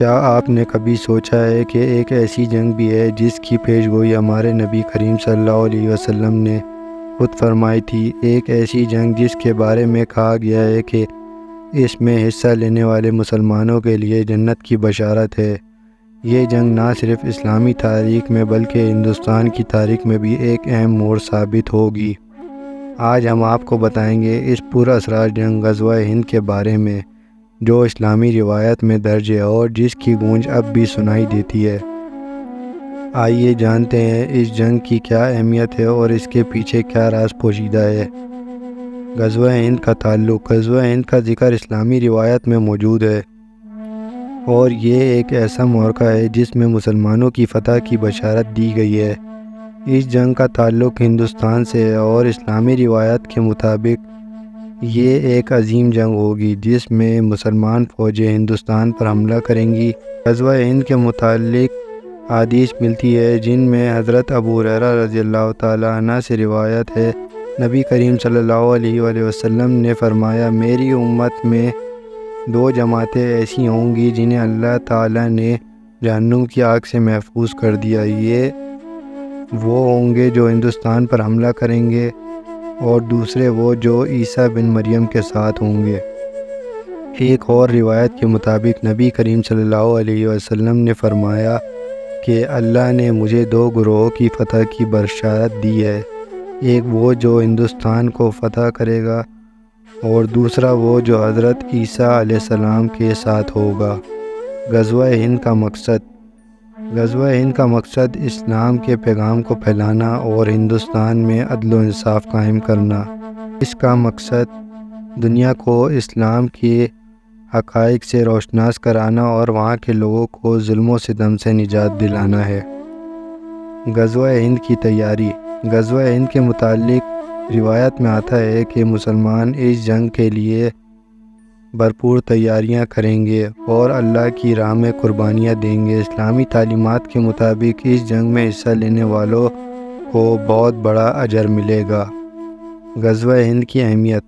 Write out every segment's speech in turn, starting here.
کیا آپ نے کبھی سوچا ہے کہ ایک ایسی جنگ بھی ہے جس کی پیش گوئی ہمارے نبی کریم صلی اللہ علیہ وسلم نے خود فرمائی تھی؟ ایک ایسی جنگ جس کے بارے میں کہا گیا ہے کہ اس میں حصہ لینے والے مسلمانوں کے لیے جنت کی بشارت ہے۔ یہ جنگ نہ صرف اسلامی تاریخ میں بلکہ ہندوستان کی تاریخ میں بھی ایک اہم موڑ ثابت ہوگی۔ آج ہم آپ کو بتائیں گے اس پر اسرار جنگ غزوہ ہند کے بارے میں، جو اسلامی روایت میں درج ہے اور جس کی گونج اب بھی سنائی دیتی ہے۔ آئیے جانتے ہیں اس جنگ کی کیا اہمیت ہے اور اس کے پیچھے کیا راز پوشیدہ ہے۔ غزوہ ہند کا تعلق۔ غزوہ ہند کا ذکر اسلامی روایت میں موجود ہے اور یہ ایک ایسا موقع ہے جس میں مسلمانوں کی فتح کی بشارت دی گئی ہے۔ اس جنگ کا تعلق ہندوستان سے ہے اور اسلامی روایت کے مطابق یہ ایک عظیم جنگ ہوگی جس میں مسلمان فوجیں ہندوستان پر حملہ کریں گی۔ غزوہ ہند کے متعلق احادیث ملتی ہے جن میں حضرت ابو ہریرہ رضی اللہ تعالیٰ عنہ سے روایت ہے، نبی کریم صلی اللہ علیہ وآلہ وسلم نے فرمایا، میری امت میں دو جماعتیں ایسی ہوں گی جنہیں اللہ تعالیٰ نے جہنم کی آگ سے محفوظ کر دیا۔ یہ وہ ہوں گے جو ہندوستان پر حملہ کریں گے اور دوسرے وہ جو عیسیٰ بن مریم کے ساتھ ہوں گے۔ ایک اور روایت کے مطابق نبی کریم صلی اللہ علیہ وسلم نے فرمایا کہ اللہ نے مجھے دو گروہوں کی فتح کی بشارت دی ہے، ایک وہ جو ہندوستان کو فتح کرے گا اور دوسرا وہ جو حضرت عیسیٰ علیہ السلام کے ساتھ ہوگا۔ غزوہ ہند کا مقصد۔ غزوہ ہند کا مقصد اسلام کے پیغام کو پھیلانا اور ہندوستان میں عدل و انصاف قائم کرنا۔ اس کا مقصد دنیا کو اسلام کے حقائق سے روشناس کرانا اور وہاں کے لوگوں کو ظلم و ستم سے نجات دلانا ہے۔ غزوہ ہند کی تیاری۔ غزوہ ہند کے متعلق روایت میں آتا ہے کہ مسلمان اس جنگ کے لیے بھرپور تیاریاں کریں گے اور اللہ کی راہ میں قربانیاں دیں گے۔ اسلامی تعلیمات کے مطابق اس جنگ میں حصہ لینے والوں کو بہت بڑا اجر ملے گا۔ غزوہ ہند کی اہمیت۔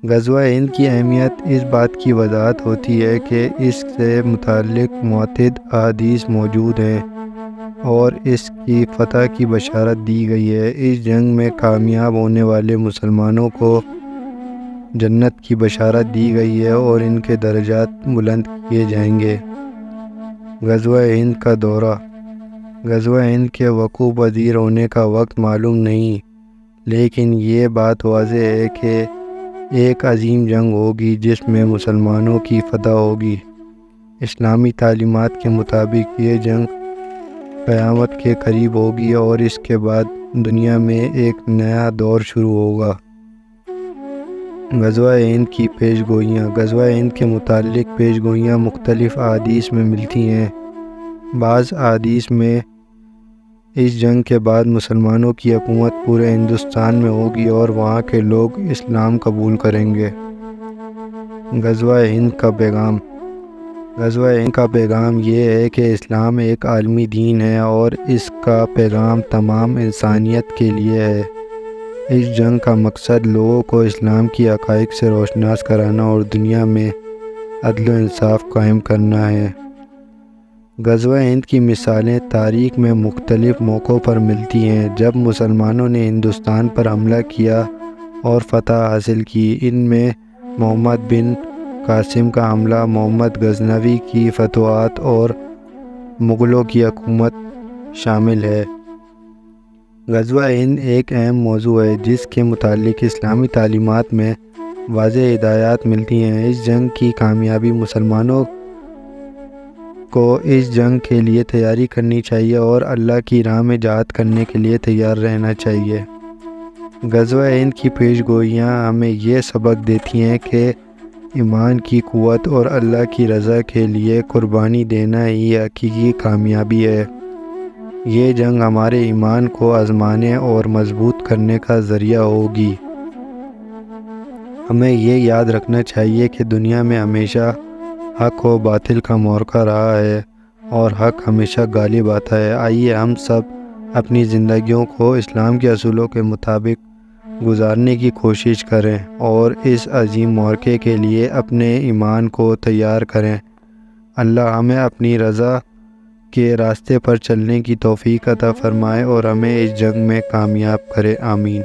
غزوہ ہند کی اہمیت اس بات کی وضاحت ہوتی ہے کہ اس سے متعلق متعدد احادیث موجود ہیں اور اس کی فتح کی بشارت دی گئی ہے۔ اس جنگ میں کامیاب ہونے والے مسلمانوں کو جنت کی بشارت دی گئی ہے اور ان کے درجات بلند کیے جائیں گے۔ غزوہ ہند کا دورہ۔ غزوہ ہند کے وقوع پذیر ہونے کا وقت معلوم نہیں، لیکن یہ بات واضح ہے کہ ایک عظیم جنگ ہوگی جس میں مسلمانوں کی فتح ہوگی۔ اسلامی تعلیمات کے مطابق یہ جنگ قیامت کے قریب ہوگی اور اس کے بعد دنیا میں ایک نیا دور شروع ہوگا۔ غزوہ ہند کی پیش گوئیاں۔ غزوہ ہند کے متعلق پیش گوئیاں مختلف احادیث میں ملتی ہیں۔ بعض احادیث میں اس جنگ کے بعد مسلمانوں کی حکومت پورے ہندوستان میں ہوگی اور وہاں کے لوگ اسلام قبول کریں گے۔ غزوہ ہند کا پیغام۔ غزوہ ہند کا پیغام یہ ہے کہ اسلام ایک عالمی دین ہے اور اس کا پیغام تمام انسانیت کے لیے ہے۔ اس جنگ کا مقصد لوگوں کو اسلام کی حقائق سے روشناس کرانا اور دنیا میں عدل و انصاف قائم کرنا ہے۔ غزوہ ہند کی مثالیں تاریخ میں مختلف موقعوں پر ملتی ہیں جب مسلمانوں نے ہندوستان پر حملہ کیا اور فتح حاصل کی۔ ان میں محمد بن قاسم کا حملہ، محمد غزنوی کی فتوحات اور مغلوں کی حکومت شامل ہے۔ غزوہ ہند ایک اہم موضوع ہے جس کے متعلق اسلامی تعلیمات میں واضح ہدایات ملتی ہیں۔ اس جنگ کی کامیابی مسلمانوں کو اس جنگ کے لیے تیاری کرنی چاہیے اور اللہ کی راہ میں جہاد کرنے کے لیے تیار رہنا چاہیے۔ غزوہ ہند کی پیش گوئیاں ہمیں یہ سبق دیتی ہیں کہ ایمان کی قوت اور اللہ کی رضا کے لیے قربانی دینا ہی حقیقی کامیابی ہے۔ یہ جنگ ہمارے ایمان کو آزمانے اور مضبوط کرنے کا ذریعہ ہوگی۔ ہمیں یہ یاد رکھنا چاہیے کہ دنیا میں ہمیشہ حق و باطل کا معرکہ رہا ہے اور حق ہمیشہ غالب آتا ہے۔ آئیے ہم سب اپنی زندگیوں کو اسلام کے اصولوں کے مطابق گزارنے کی کوشش کریں اور اس عظیم معرکے کے لیے اپنے ایمان کو تیار کریں۔ اللہ ہمیں اپنی رضا کے راستے پر چلنے کی توفیق عطا فرمائے اور ہمیں اس جنگ میں کامیاب کرے، آمین۔